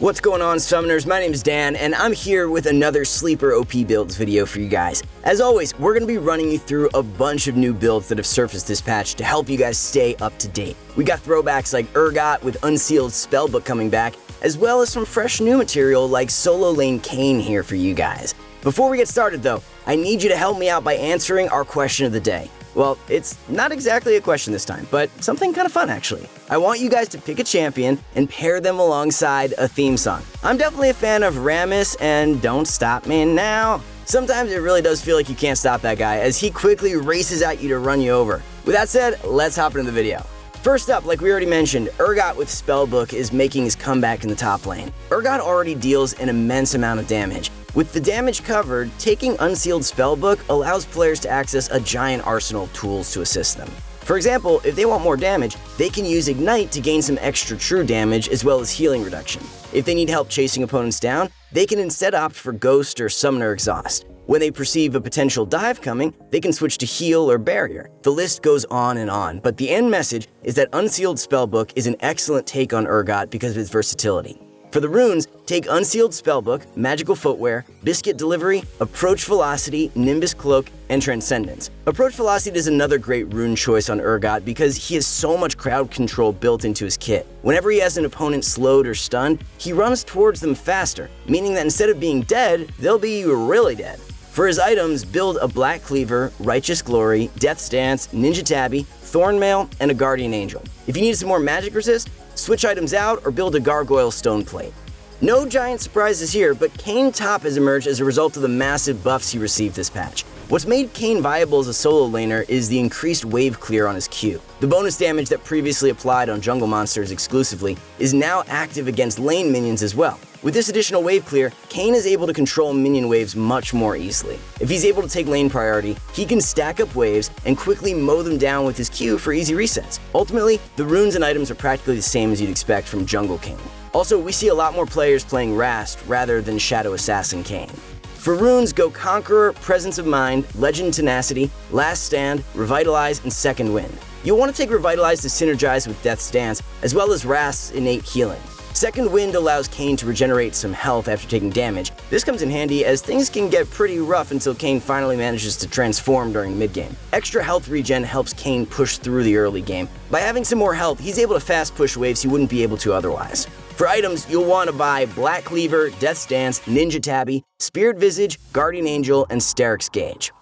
What's going on, Summoners? My name is Dan, and I'm here with another Sleeper OP Builds video for you guys. As always, we're going to be running you through a bunch of new builds that have surfaced this patch to help you guys stay up to date. We got throwbacks like URGOT with Unsealed Spellbook coming back, as well as some fresh new material like solo lane KAYN here for you guys. Before we get started though, I need you to help me out by answering our question of the day. Well, it's not exactly a question this time, but something kind of fun actually. I want you guys to pick a champion and pair them alongside a theme song. I'm definitely a fan of Rammus and Don't Stop Me Now. Sometimes it really does feel like you can't stop that guy as he quickly races at you to run you over. With that said, let's hop into the video. First up, like we already mentioned, URGOT with Spellbook is making his comeback in the top lane. URGOT already deals an immense amount of damage. With the damage covered, taking Unsealed Spellbook allows players to access a giant arsenal of tools to assist them. For example, if they want more damage, they can use Ignite to gain some extra true damage as well as healing reduction. If they need help chasing opponents down, they can instead opt for Ghost or Summoner Exhaust. When they perceive a potential dive coming, they can switch to Heal or Barrier. The list goes on, but the end message is that Unsealed Spellbook is an excellent take on URGOT because of its versatility. For the runes, take Unsealed Spellbook, Magical Footwear, Biscuit Delivery, Approach Velocity, Nimbus Cloak, and Transcendence. Approach Velocity is another great rune choice on URGOT because he has so much crowd control built into his kit. Whenever he has an opponent slowed or stunned, he runs towards them faster, meaning that instead of being dead, they'll be really dead. For his items, build a Black Cleaver, Righteous Glory, Death's Dance, Ninja Tabby, Thornmail, and a Guardian Angel. If you need some more magic resist, switch items out or build a Gargoyle Stone Plate. No giant surprises here, but KAYN top has emerged as a result of the massive buffs he received this patch. What's made KAYN viable as a solo laner is the increased wave clear on his Q. The bonus damage that previously applied on jungle monsters exclusively is now active against lane minions as well. With this additional wave clear, KAYN is able to control minion waves much more easily. If he's able to take lane priority, he can stack up waves and quickly mow them down with his Q for easy resets. Ultimately, the runes and items are practically the same as you'd expect from jungle KAYN. Also, we see a lot more players playing Rast rather than Shadow Assassin KAYN. For runes, go Conqueror, Presence of Mind, Legend Tenacity, Last Stand, Revitalize, and Second Wind. You'll want to take Revitalize to synergize with Death's Dance, as well as Rast's innate healing. Second Wind allows KAYN to regenerate some health after taking damage. This comes in handy as things can get pretty rough until KAYN finally manages to transform during the mid-game. Extra health regen helps KAYN push through the early game. By having some more health, he's able to fast push waves he wouldn't be able to otherwise. For items, you'll want to buy Black Cleaver, Death's Dance, Ninja Tabby, Spirit Visage, Guardian Angel, and Sterix Gauge.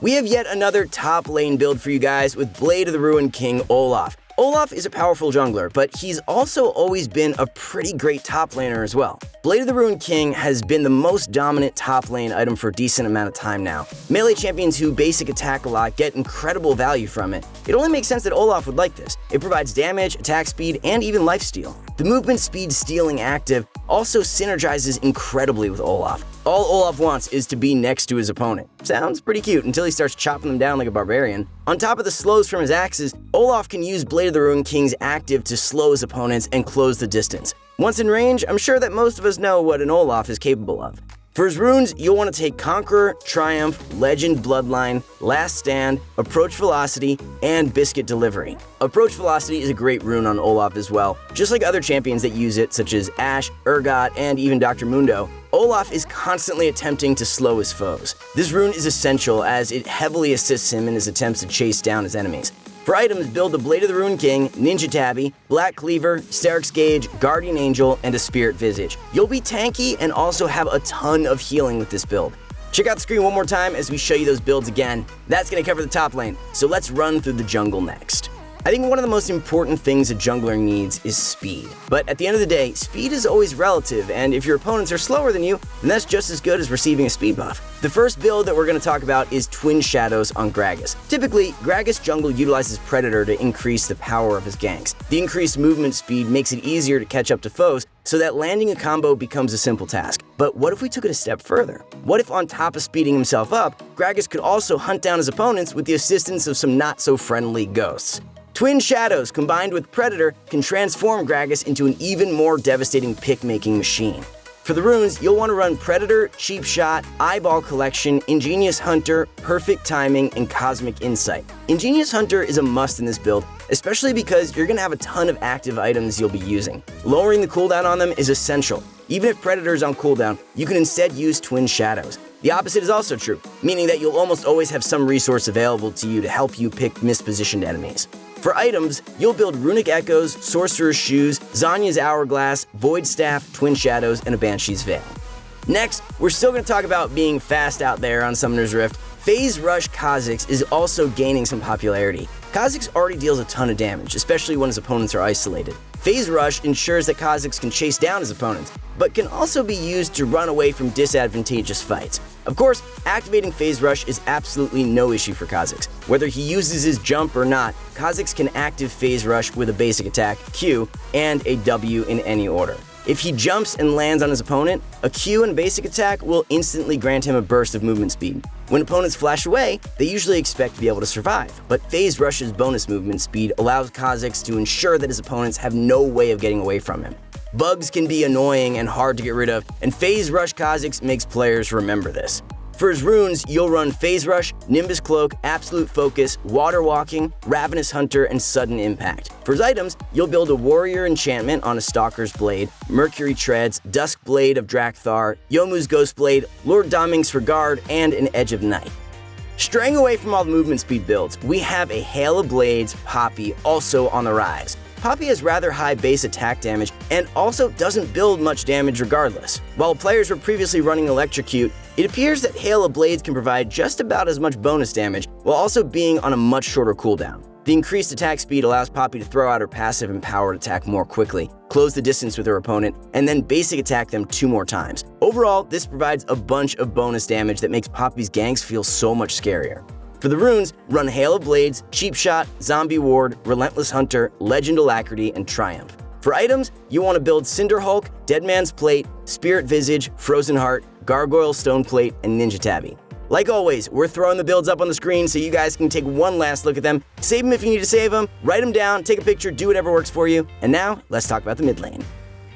We have yet another top lane build for you guys with Blade of the Ruined King OLAF. OLAF is a powerful jungler, but he's also always been a pretty great top laner as well. Blade of the Ruined King has been the most dominant top lane item for a decent amount of time now. Melee champions who basic attack a lot get incredible value from it. It only makes sense that OLAF would like this. It provides damage, attack speed, and even lifesteal. The movement speed stealing active also synergizes incredibly with OLAF. All OLAF wants is to be next to his opponent. Sounds pretty cute until he starts chopping them down like a barbarian. On top of the slows from his axes, OLAF can use Blade of the Ruined King's active to slow his opponents and close the distance. Once in range, I'm sure that most of us know what an OLAF is capable of. For his runes, you'll want to take Conqueror, Triumph, Legend Bloodline, Last Stand, Approach Velocity, and Biscuit Delivery. Approach Velocity is a great rune on OLAF as well. Just like other champions that use it, such as Ashe, URGOT, and even Dr. Mundo, OLAF is constantly attempting to slow his foes. This rune is essential as it heavily assists him in his attempts to chase down his enemies. For items, build the Blade of the Ruined King, Ninja Tabby, Black Cleaver, Sterix Gauge, Guardian Angel, and a Spirit Visage. You'll be tanky and also have a ton of healing with this build. Check out the screen one more time as we show you those builds again. That's going to cover the top lane, so let's run through the jungle next. I think one of the most important things a jungler needs is speed. But at the end of the day, speed is always relative, and if your opponents are slower than you, then that's just as good as receiving a speed buff. The first build that we're going to talk about is Twin Shadows on GRAGAS. Typically, GRAGAS jungle utilizes Predator to increase the power of his ganks. The increased movement speed makes it easier to catch up to foes, so that landing a combo becomes a simple task. But what if we took it a step further? What if on top of speeding himself up, GRAGAS could also hunt down his opponents with the assistance of some not-so-friendly ghosts? Twin Shadows combined with Predator can transform GRAGAS into an even more devastating pick-making machine. For the runes, you'll want to run Predator, Cheap Shot, Eyeball Collection, Ingenious Hunter, Perfect Timing, and Cosmic Insight. Ingenious Hunter is a must in this build especially because you're going to have a ton of active items you'll be using. Lowering the cooldown on them is essential. Even if Predator is on cooldown, you can instead use Twin Shadows. The opposite is also true, meaning that you'll almost always have some resource available to you to help you pick mispositioned enemies. For items, you'll build Runic Echoes, Sorcerer's Shoes, Zanya's Hourglass, Void Staff, Twin Shadows, and a Banshee's Veil. Next, we're still going to talk about being fast out there on Summoner's Rift. Phase Rush KHAZIX is also gaining some popularity. KHAZIX already deals a ton of damage, especially when his opponents are isolated. Phase Rush ensures that KHAZIX can chase down his opponents, but can also be used to run away from disadvantageous fights. Of course, activating Phase Rush is absolutely no issue for KHAZIX. Whether he uses his jump or not, KHAZIX can active Phase Rush with a basic attack, Q, and a W in any order. If he jumps and lands on his opponent, a Q and basic attack will instantly grant him a burst of movement speed. When opponents flash away, they usually expect to be able to survive, but Phase Rush's bonus movement speed allows KHAZIX to ensure that his opponents have no way of getting away from him. Bugs can be annoying and hard to get rid of, and Phase Rush KHAZIX makes players remember this. For his runes, you'll run Phase Rush, Nimbus Cloak, Absolute Focus, Water Walking, Ravenous Hunter, and Sudden Impact. For his items, you'll build a Warrior Enchantment on a Stalker's Blade, Mercury Treads, Dusk Blade of Drakthar, Yomu's Ghost Blade, Lord Doming's for Guard, and an Edge of Night. Straying away from all the movement speed builds, we have a Hail of Blades, Poppy, also on the rise. Poppy has rather high base attack damage and also doesn't build much damage regardless. While players were previously running Electrocute, it appears that Hail of Blades can provide just about as much bonus damage while also being on a much shorter cooldown. The increased attack speed allows Poppy to throw out her passive empowered attack more quickly, close the distance with her opponent, and then basic attack them 2 more times. Overall, this provides a bunch of bonus damage that makes Poppy's ganks feel so much scarier. For the runes, run Hail of Blades, Cheap Shot, Zombie Ward, Relentless Hunter, Legend Alacrity, and Triumph. For items, you want to build Cinder Hulk, Dead Man's Plate, Spirit Visage, Frozen Heart, Gargoyle Stone Plate, and Ninja Tabby. Like always, we're throwing the builds up on the screen so you guys can take one last look at them, save them if you need to save them, write them down, take a picture, do whatever works for you. And now, let's talk about the mid lane.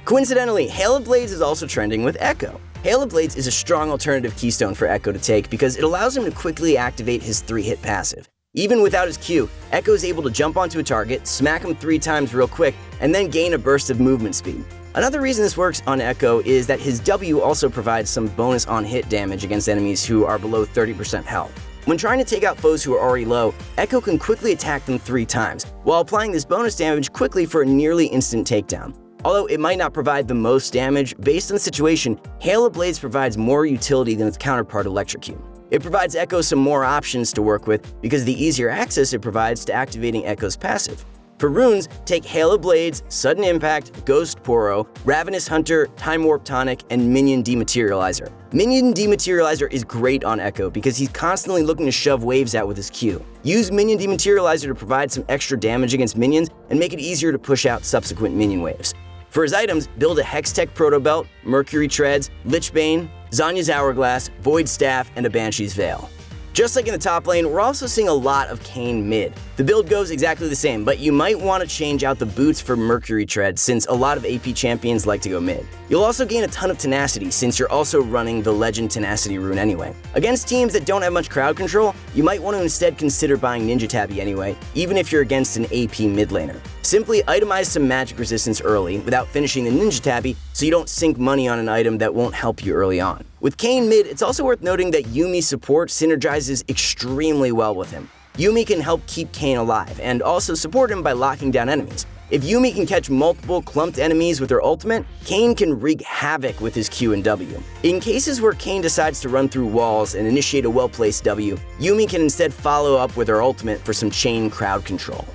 Coincidentally, Hail of Blades is also trending with Echo. Hail of Blades is a strong alternative keystone for Echo to take because it allows him to quickly activate his 3-hit passive. Even without his Q, Echo is able to jump onto a target, smack him 3 times real quick, and then gain a burst of movement speed. Another reason this works on Echo is that his W also provides some bonus on-hit damage against enemies who are below 30% health. When trying to take out foes who are already low, Echo can quickly attack them 3 times, while applying this bonus damage quickly for a nearly instant takedown. Although it might not provide the most damage, based on the situation, Hail of Blades provides more utility than its counterpart Electrocute. It provides Echo some more options to work with because of the easier access it provides to activating Echo's passive. For runes, take Hail of Blades, Sudden Impact, Ghost Poro, Ravenous Hunter, Time Warp Tonic, and Minion Dematerializer. Minion Dematerializer is great on Echo because he's constantly looking to shove waves out with his Q. Use Minion Dematerializer to provide some extra damage against minions and make it easier to push out subsequent minion waves. For his items, build a Hextech Proto Belt, Mercury Treads, Lichbane, Zanya's Hourglass, Void Staff, and a Banshee's Veil. Just like in the top lane, we're also seeing a lot of KAYN mid. The build goes exactly the same, but you might want to change out the boots for Mercury Tread since a lot of AP champions like to go mid. You'll also gain a ton of tenacity since you're also running the Legend Tenacity rune anyway. Against teams that don't have much crowd control, you might want to instead consider buying Ninja Tabby anyway, even if you're against an AP mid laner. Simply itemize some magic resistance early without finishing the Ninja Tabby so you don't sink money on an item that won't help you early on. With KAYN mid, it's also worth noting that YUUMI support synergizes extremely well with him. YUUMI can help keep KAYN alive and also support him by locking down enemies. If YUUMI can catch multiple clumped enemies with her ultimate, KAYN can wreak havoc with his Q and W. In cases where KAYN decides to run through walls and initiate a well-placed W, YUUMI can instead follow up with her ultimate for some chain crowd control.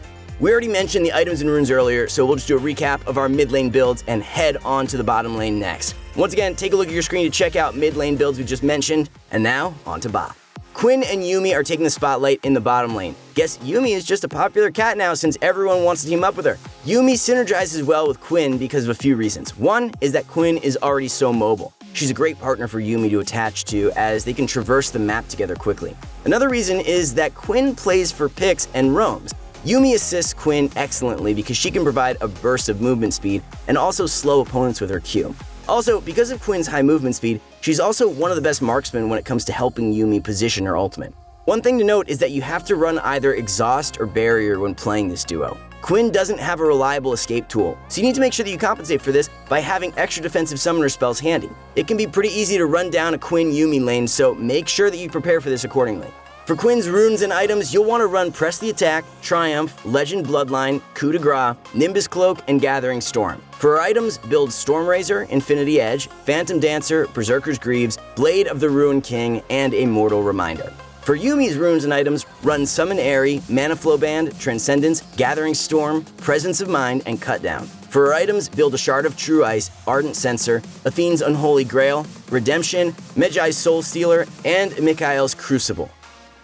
We already mentioned the items and runes earlier, so we'll just do a recap of our mid lane builds and head on to the bottom lane next. Once again, take a look at your screen to check out mid lane builds we just mentioned, and now on to bot. QUINN and YUUMI are taking the spotlight in the bottom lane. Guess YUUMI is just a popular cat now since everyone wants to team up with her. YUUMI synergizes well with QUINN because of a few reasons. One is that QUINN is already so mobile. She's a great partner for YUUMI to attach to as they can traverse the map together quickly. Another reason is that QUINN plays for picks and roams. YUUMI assists QUINN excellently because she can provide a burst of movement speed and also slow opponents with her Q. Also, because of QUINN's high movement speed, she's also one of the best marksmen when it comes to helping YUUMI position her ultimate. One thing to note is that you have to run either Exhaust or Barrier when playing this duo. QUINN doesn't have a reliable escape tool, so you need to make sure that you compensate for this by having extra defensive summoner spells handy. It can be pretty easy to run down a QUINN YUUMI lane, so make sure that you prepare for this accordingly. For QUINN's runes and items, you'll want to run Press the Attack, Triumph, Legend Bloodline, Coup de Grace, Nimbus Cloak, and Gathering Storm. For her items, build Stormrazor, Infinity Edge, Phantom Dancer, Berserker's Greaves, Blade of the Ruined King, and a Mortal Reminder. For Yuumi's runes and items, run Summon Airy, Mana Flow Band, Transcendence, Gathering Storm, Presence of Mind, and Cut Down. For her items, build a Shard of True Ice, Ardent Censer, Athene's Unholy Grail, Redemption, Medjai's Soul Stealer, and Mikhail's Crucible.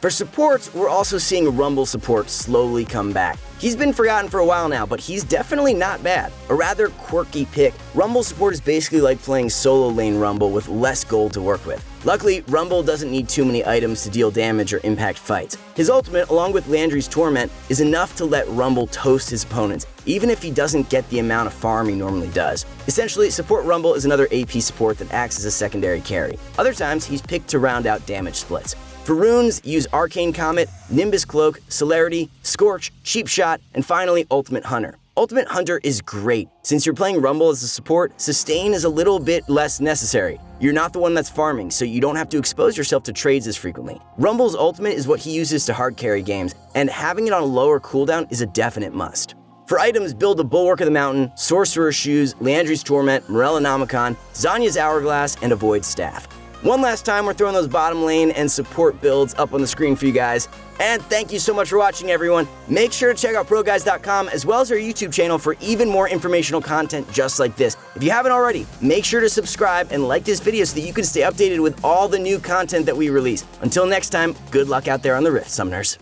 For supports, we're also seeing Rumble support slowly come back. He's been forgotten for a while now, but he's definitely not bad. A rather quirky pick, Rumble support is basically like playing solo lane Rumble with less gold to work with. Luckily, Rumble doesn't need too many items to deal damage or impact fights. His ultimate, along with Landry's Torment, is enough to let Rumble toast his opponents, even if he doesn't get the amount of farm he normally does. Essentially, Support Rumble is another AP support that acts as a secondary carry. Other times, he's picked to round out damage splits. For runes, use Arcane Comet, Nimbus Cloak, Celerity, Scorch, Cheap Shot, and finally Ultimate Hunter. Ultimate Hunter is great. Since you're playing Rumble as a support, Sustain is a little bit less necessary. You're not the one that's farming, so you don't have to expose yourself to trades as frequently. Rumble's ultimate is what he uses to hard carry games, and having it on a lower cooldown is a definite must. For items, build a Bulwark of the Mountain, Sorcerer's Shoes, Leandri's Torment, Morellonomicon, Zanya's Hourglass, and a Void Staff. One last time, we're throwing those bottom lane and support builds up on the screen for you guys. And thank you so much for watching, everyone. Make sure to check out ProGuides.com as well as our YouTube channel for even more informational content just like this. If you haven't already, make sure to subscribe and like this video so that you can stay updated with all the new content that we release. Until next time, good luck out there on the Rift, Summoners.